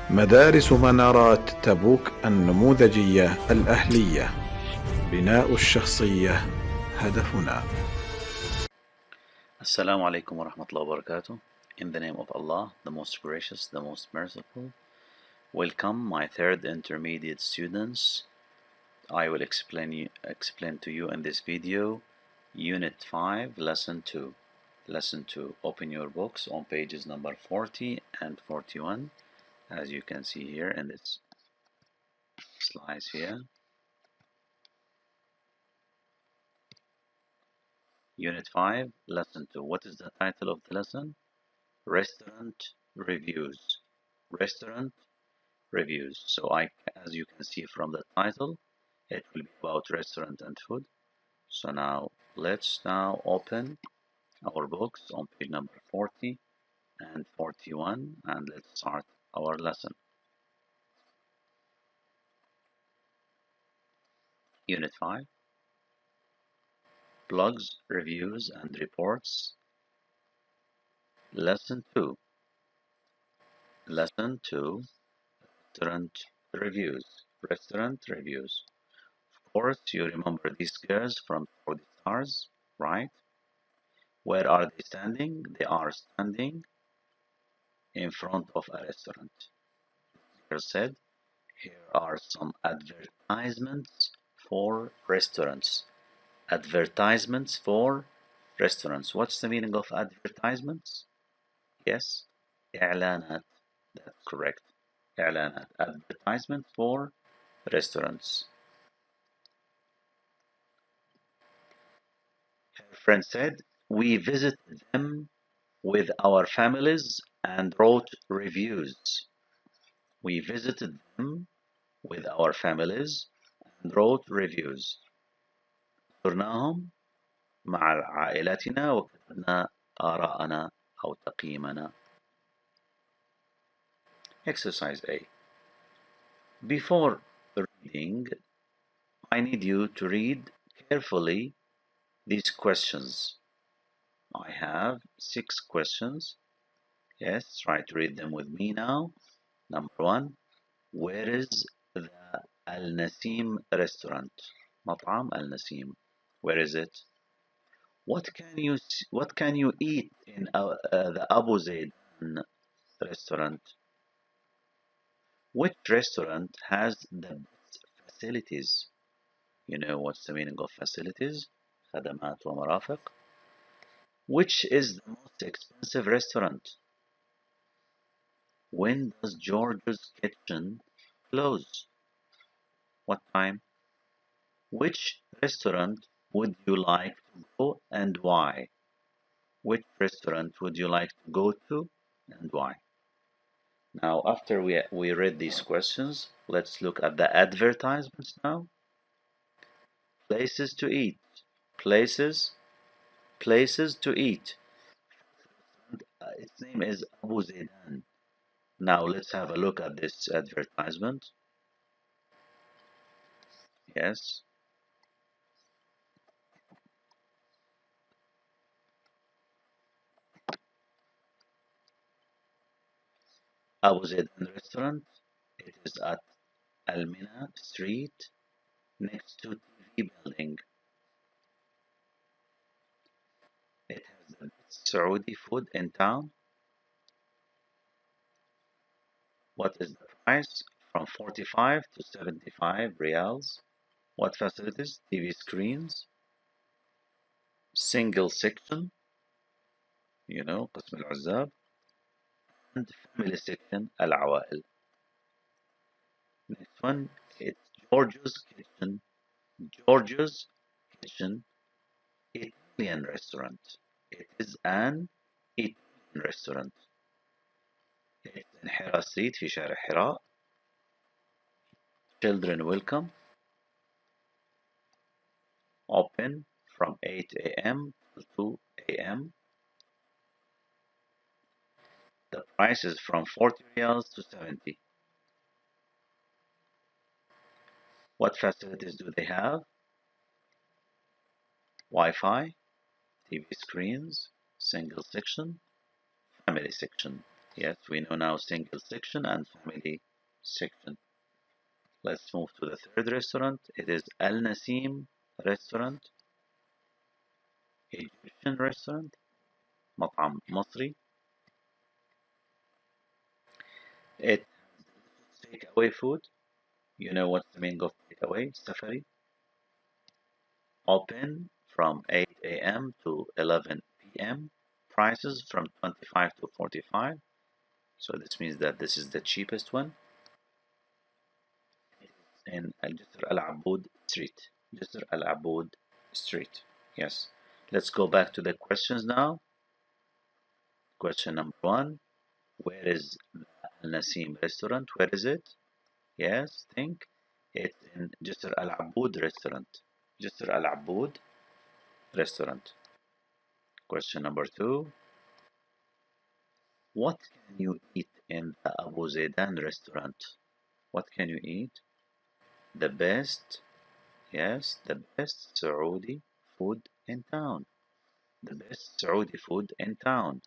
مدارس منارات تبوك النموذجية الأهلية. بناء الشخصية هدفنا. Assalamu alaikum wa rahmatullahi wa barakatuh. In the name of Allah, the most gracious, the most merciful. Welcome, my third intermediate students. I will explain to you in this video Unit 5, Lesson 2. Lesson 2. Open your books on pages number 40 and 41, as you can see here in this slides here. Unit 5, Lesson 2. What is the title of the lesson? Restaurant Reviews. Restaurant Reviews. So as you can see from the title, it will be about restaurant and food. So let's open our books on page number 40 and 41, and let's start our lesson. Unit 5, Blogs, Reviews and Reports. Lesson 2. Lesson 2, Restaurant Reviews. Restaurant Reviews. Of course, you remember these girls from For the Stars, right? Where are they standing? They are standing in front of a restaurant. The girl said, here are some advertisements for restaurants. Advertisements for restaurants. What's the meaning of advertisements? Yes, إعلانات. That's correct. إعلانات. Advertisement for restaurants. Her friend said, we visited them with our families and wrote reviews. We visited them with our families and wrote reviews. زرناهم مع عائلتنا وكتبنا آراءنا أو تقييمنا. Exercise A. Before reading, I need you to read carefully these questions. I have 6 questions. Yes, try to read them with me now. Number 1. Where is the Al-Nasim restaurant? مطعم Al-Nasim. Where is it? What can you eat in the Abu Zaydan restaurant? Which restaurant has the best facilities? You know what's the meaning of facilities? خدمات ومرافق. Which is the most expensive restaurant? When does George's Kitchen close? What time? Which restaurant would you like to go and why? Which restaurant would you like to go to and why? Now, after we read these questions, let's look at the advertisements now. Places to eat. Places to eat. Its name is Abu Zaydan. Now let's have a look at this advertisement. Yes. Abu Zaydan restaurant. It is at Al-Mina Street next to TV building. It has the best Saudi food in town. What is the price? From 45 to 75 riyals. What facilities? TV screens, single section, قسم العزاب, and family section, العوائل. Next one, it's George's Kitchen. George's Kitchen, Italian restaurant. It is an Italian restaurant. It's in Hira Street في شارع حراء. Children welcome. Open from 8 a.m. to 2 a.m. The price is from 40 riyals to 70. What facilities do they have? Wi-Fi, TV screens, single section, family section. Yes, we know now single section and family section. Let's move to the third restaurant. It is Al Nasim restaurant, Egyptian restaurant, مطعم مصري. It takeaway food. You know what's the meaning of takeaway? Safari. Open from 8 a.m. to 11 p.m. Prices from 25 to 45. So this means that this is the cheapest one. In Jisr Al Aboud Street. Jisr Al Aboud Street. Yes. Let's go back to the questions now. Question number 1. Where is the Al Nasim restaurant? Where is it? Yes, think. It's in Jisr Al Aboud restaurant. Jisr Al Aboud restaurant. Question number 2. What can you eat in the Abu Zaidan restaurant? What can you eat? The best, yes, the best Saudi food in town. The best Saudi food in town.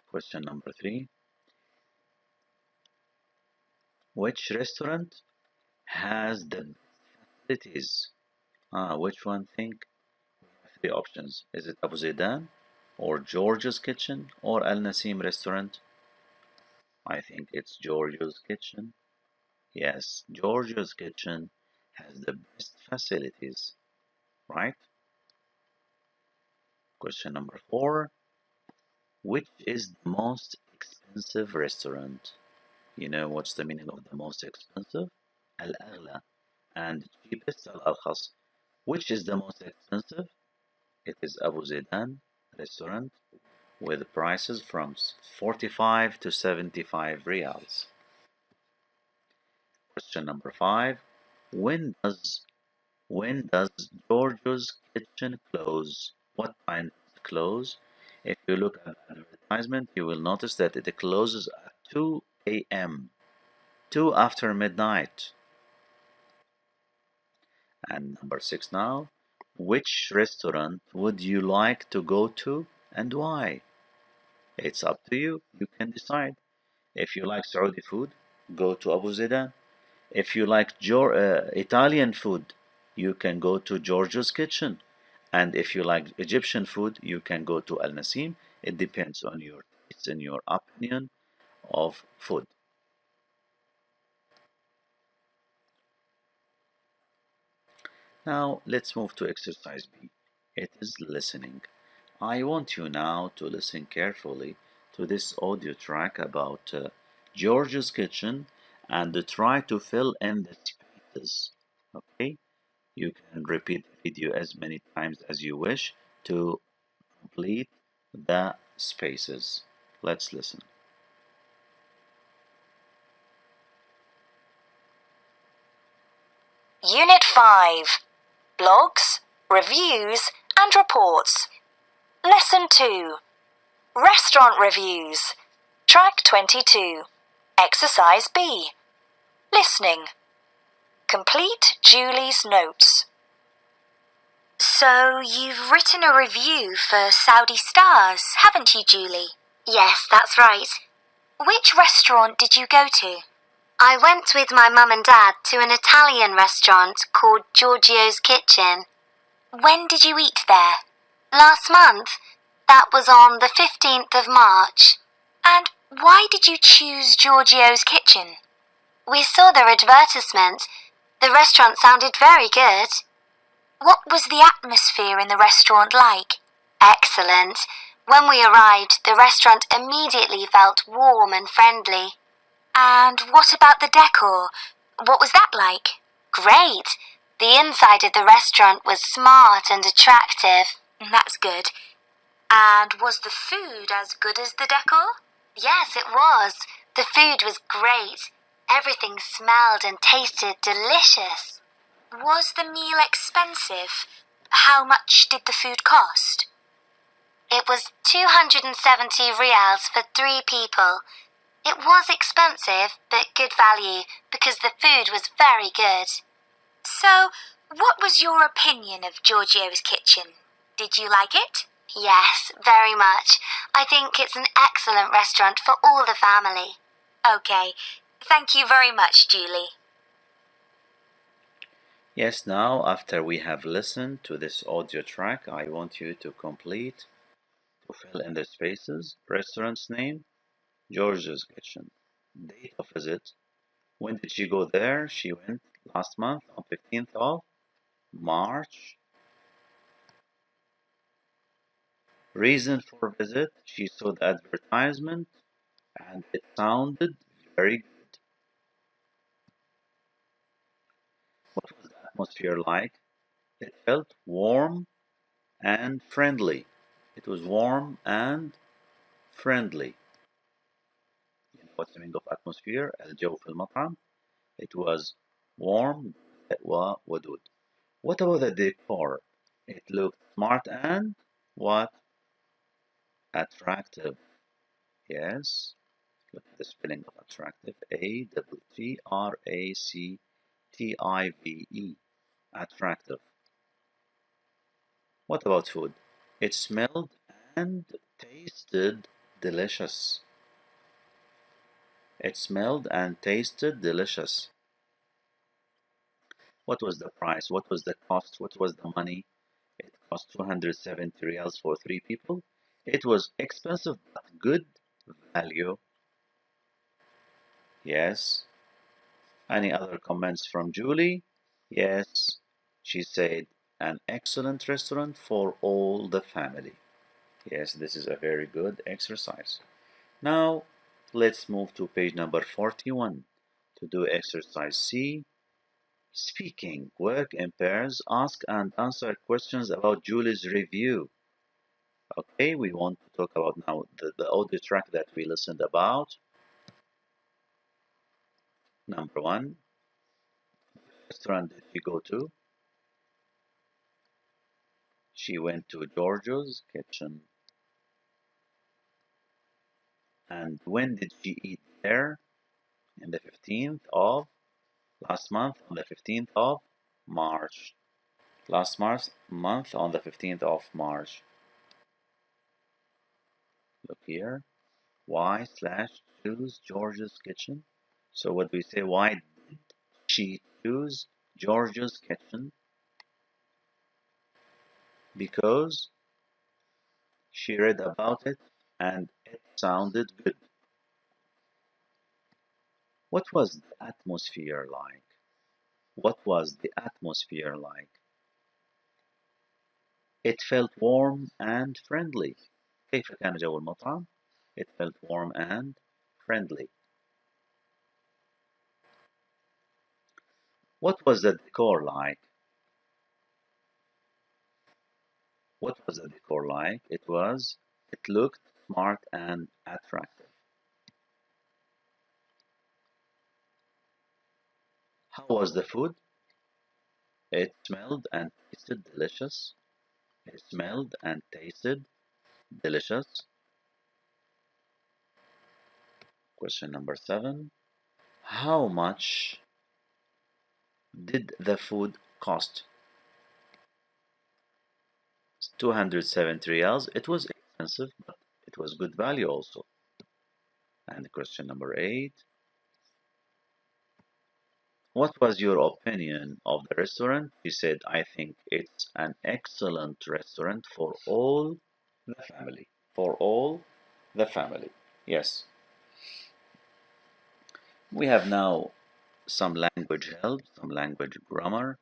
Question number 3. Which restaurant has the facilities? Which one think? We have 3 options. Is it Abu Zaidan or George's Kitchen or Al Nasim restaurant? I think it's George's Kitchen. Yes, George's Kitchen has the best facilities, right? Question number 4. Which is the most expensive restaurant? You know what's the meaning of the most expensive? Al-Aghla. And cheapest, Al-Arkhas. Which is the most expensive? It is Abu Zaidan restaurant with prices from 45 to 75 riyals. Question number 5. When does George's Kitchen close? What time does it close? If you look at the advertisement, you will notice that it closes at 2 a.m. 2 after midnight. And number 6 now. Which restaurant would you like to go to and why? It's up to you. You can decide. If you like Saudi food, go to Abu Zaidan. If you like Italian food, you can go to George's Kitchen. And if you like Egyptian food, you can go to Al Nasim. It depends on your taste and your opinion of food. Now let's move to exercise B. It is listening. I want you now to listen carefully to this audio track about George's Kitchen and try to fill in the spaces. Okay? You can repeat the video as many times as you wish to complete the spaces. Let's listen. Unit 5. Blogs, Reviews and Reports. Lesson 2. Restaurant Reviews. Track 22. Exercise B. Listening. Complete Julie's notes. So, you've written a review for Saudi Stars, haven't you, Julie? Yes, that's right. Which restaurant did you go to? I went with my mum and dad to an Italian restaurant called Giorgio's Kitchen. When did you eat there? Last month. That was on the 15th of March. And why did you choose Giorgio's Kitchen? We saw their advertisement. The restaurant sounded very good. What was the atmosphere in the restaurant like? Excellent. When we arrived, the restaurant immediately felt warm and friendly. And what about the decor? What was that like? Great. The inside of the restaurant was smart and attractive. That's good. And was the food as good as the decor? Yes, it was. The food was great. Everything smelled and tasted delicious. Was the meal expensive? How much did the food cost? It was 270 riyals for 3 people. It was expensive, but good value because the food was very good. So, what was your opinion of Giorgio's Kitchen? Did you like it? Yes, very much. I think it's an excellent restaurant for all the family. Okay. Thank you very much, Julie. Yes, now after we have listened to this audio track, I want you to fill in the spaces. Restaurant's name, George's Kitchen. Date of visit. When did she go there? She went last month on 15th of March. Reason for visit. She saw the advertisement and it sounded very good. What was the atmosphere like? It felt warm and friendly. It was warm and friendly. You know what's the meaning of atmosphere? الجو في المطعم. It was warm وودود. What about the decor? It looked smart and what? Attractive. Yes. Look at the spelling of attractive. Attractive. Attractive. What about food? It smelled and tasted delicious. It smelled and tasted delicious. What was the price? What was the cost? What was the money? It cost 270 riyals for 3 people. It was expensive but good value. Yes. Any other comments from Julie? Yes. She said an excellent restaurant for all the family. Yes, this is a very good exercise. Now, let's move to page number 41 to do exercise C. Speaking. Work in pairs. Ask and answer questions about Julie's review. Okay, we want to talk about now the audio track that we listened about. Number 1. What restaurant did she go to? She went to Giorgio's Kitchen. And when did she eat there? In the 15th of last month, on the 15th of March. Last month on the 15th of March. Look here. Why/choose George's Kitchen? So what do we say? Why did she choose George's Kitchen? Because she read about it and it sounded good. What was the atmosphere like? What was the atmosphere like? It felt warm and friendly. كيف كان جو المطعم? It felt warm and friendly. What was the decor like? What was the decor like? It looked smart and attractive. How was the food? It smelled and tasted delicious. It smelled and tasted delicious. Question number 7. How much did the food cost? 270 riyals. It was expensive, but it was good value also. And question number 8. What was your opinion of the restaurant? She said, I think it's an excellent restaurant for all the family. For all the family. Yes. We have now some language help, some language grammar.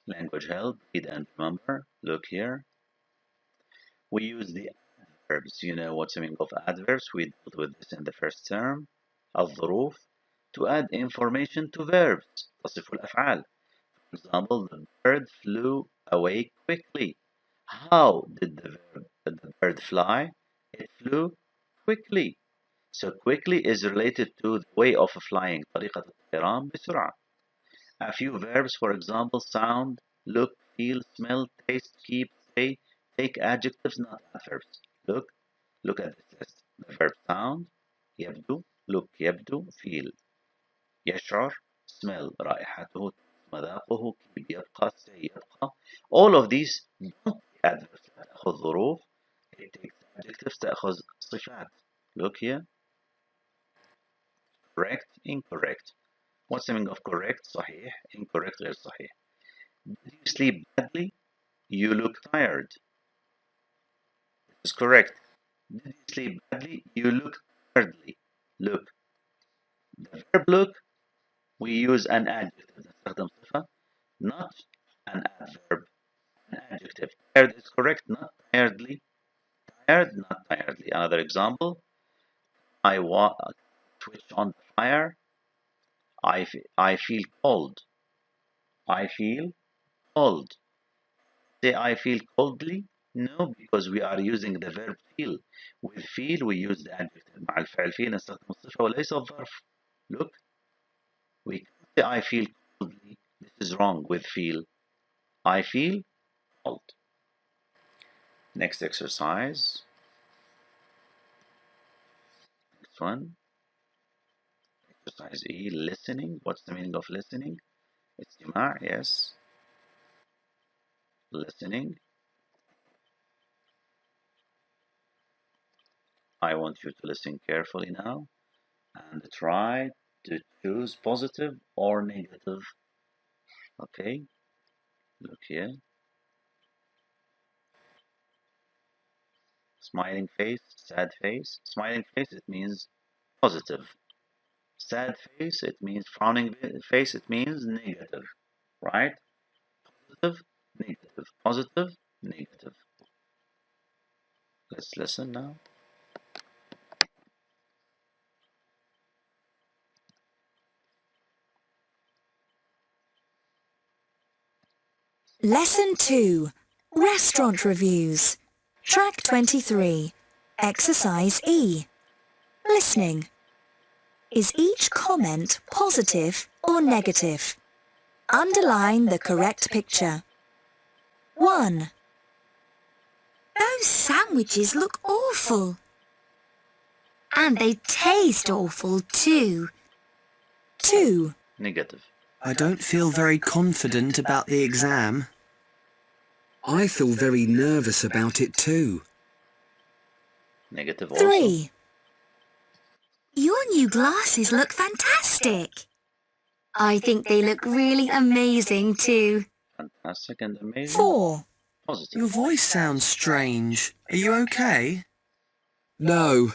Language help, read and remember. Look here. We use the adverbs. You know what's the meaning of adverbs? We dealt with this in the first term. الظروف. To add information to verbs. تصف الأفعال. For example, the bird flew away quickly. How did the bird fly? It flew quickly. So quickly is related to the way of flying. طريقة الطيران بسرعة. A few verbs, for example, sound, look, feel, smell, taste, keep, say, take adjectives, not adverbs. Look at this list. The verb sound, يبدو, look, يبدو, feel, يشعر, smell, رائحته, مذاقه, keep, يبقى, say, يبقى. All of these don't adjectives تأخذ صفات. Look here. Correct, incorrect. What's the meaning of correct? صحيح. Incorrect غير صحيح. Did you sleep badly? You look tired. This is correct. Did you sleep badly? You look tiredly. Look. The verb look, we use an adjective. نستخدم صفة, not an adverb. An adjective. Tired is correct, not tiredly. Tired, not tiredly. Another example. I switch on the fire. I feel cold. I feel cold. Say I feel coldly? No, because we are using the verb feel. With feel we use the adjective. مع الفعل feel نستخدم الصفة وليس الظرف. Look, we can say I feel coldly. This is wrong with feel. I feel cold. Next exercise. Next one. Exercise E, listening. What's the meaning of listening? استماع, yes. Listening. I want you to listen carefully now and try to choose positive or negative. Okay, look here. Smiling face, sad face. Smiling face, it means positive. Sad face, it means frowning face, it means negative, right? Positive, negative, positive, negative. Let's listen now. Lesson 2. Restaurant Reviews. Track 23. Exercise E. Listening. Is each comment positive or negative? Underline the correct picture. 1. Those sandwiches look awful. And they taste awful too. 2. Negative. I don't feel very confident about the exam. I feel very nervous about it too. Negative also. 3. Your new glasses look fantastic. I think they look really amazing too. Fantastic and amazing. 4. Positive. Your voice sounds strange. Are you okay? No,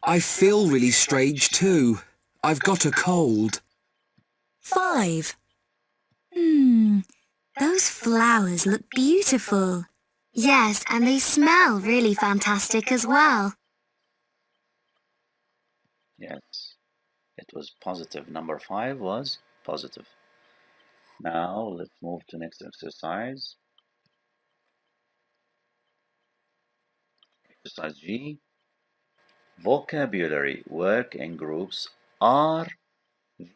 I feel really strange too. I've got a cold. 5. Those flowers look beautiful. Yes, and they smell really fantastic as well. Yes, it was positive. Number 5 was positive. Now let's move to next exercise. Exercise G. Vocabulary. Work in groups. Are these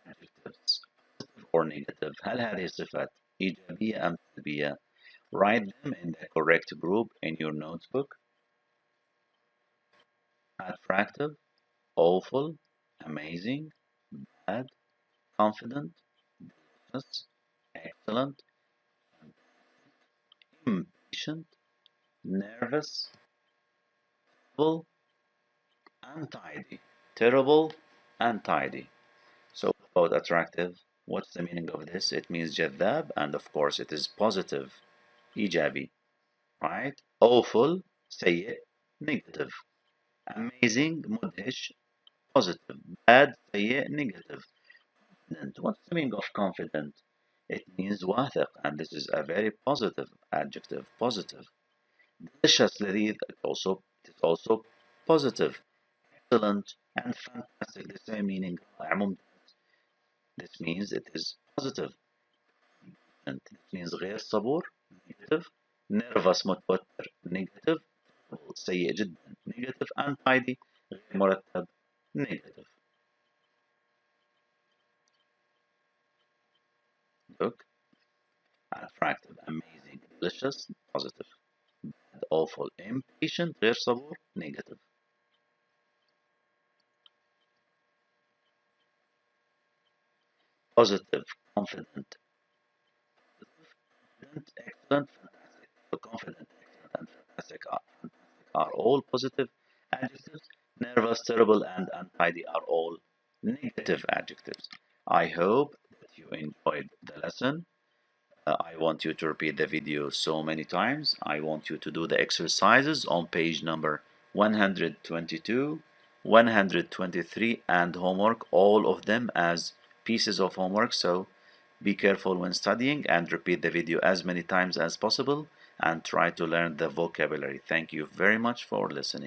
adjectives positive or negative? هل هذه الصفات إيجابية أم سلبية? Write them in the correct group in your notebook. Attractive, awful, amazing, bad, confident, delicious, excellent, impatient, nervous, terrible, untidy. Terrible, untidy. So about attractive, what's the meaning of this? It means جذاب, and of course it is positive, إيجابي, right? Awful, سيء, negative. Amazing, مدهش, positive. Bad, سيء, negative. Confident. What's the meaning of confident? It means واثق, and this is a very positive adjective, positive. Delicious, لذيذ, it is also positive. Excellent and fantastic, the same meaning. This means it is positive. And it means غير صبور, negative. Nervous, متوتر, negative. سيء جدا, negative. Untidy, غير مرتب, negative. Look. Attractive, amazing, delicious, positive. Bad, awful, impatient, غير صبور, negative. Positive, confident, excellent, fantastic. So confident, excellent, and fantastic are all positive adjectives. Nervous, terrible, and untidy are all negative adjectives. I hope that you enjoyed the lesson. I want you to repeat the video so many times. I want you to do the exercises on page number 122, 123, and homework, all of them as pieces of homework. So be careful when studying and repeat the video as many times as possible and try to learn the vocabulary. Thank you very much for listening.